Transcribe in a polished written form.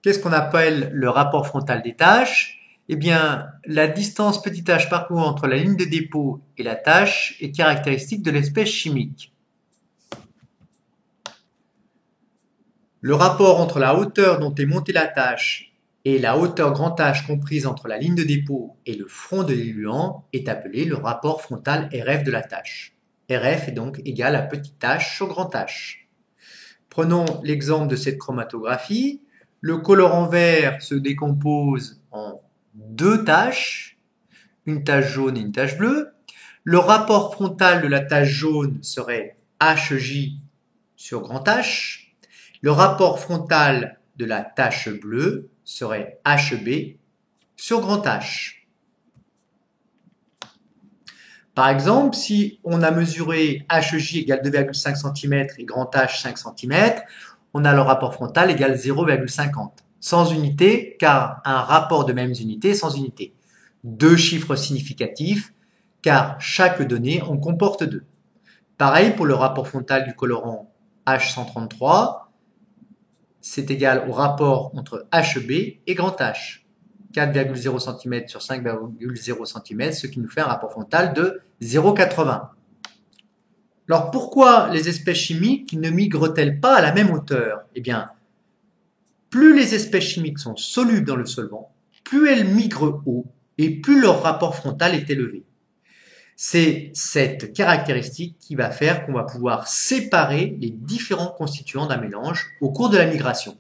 Qu'est-ce qu'on appelle le rapport frontal des tâches? Eh bien, la distance petit h parcourue entre la ligne de dépôt et la tâche est caractéristique de l'espèce chimique. Le rapport entre la hauteur dont est montée la tâche et la hauteur grand H comprise entre la ligne de dépôt et le front de l'éluant est appelé le rapport frontal RF de la tâche. RF est donc égal à petit h sur grand H. Prenons l'exemple de cette chromatographie. Le colorant vert se décompose en deux taches, une tache jaune et une tache bleue. Le rapport frontal de la tache jaune serait HJ sur grand H. Le rapport frontal de la tache bleue serait HB sur grand H. Par exemple, si on a mesuré HJ égale 2,5 cm et grand H 5 cm, on a le rapport frontal égale 0,50. Sans unité, car un rapport de mêmes unités est sans unité. Deux chiffres significatifs, car chaque donnée en comporte deux. Pareil pour le rapport frontal du colorant H133, c'est égal au rapport entre HB et grand H. 4,0 cm sur 5,0 cm, ce qui nous fait un rapport frontal de 0,80. Alors pourquoi les espèces chimiques ne migrent-elles pas à la même hauteur? Eh bien, plus les espèces chimiques sont solubles dans le solvant, plus elles migrent haut et plus leur rapport frontal est élevé. C'est cette caractéristique qui va faire qu'on va pouvoir séparer les différents constituants d'un mélange au cours de la migration.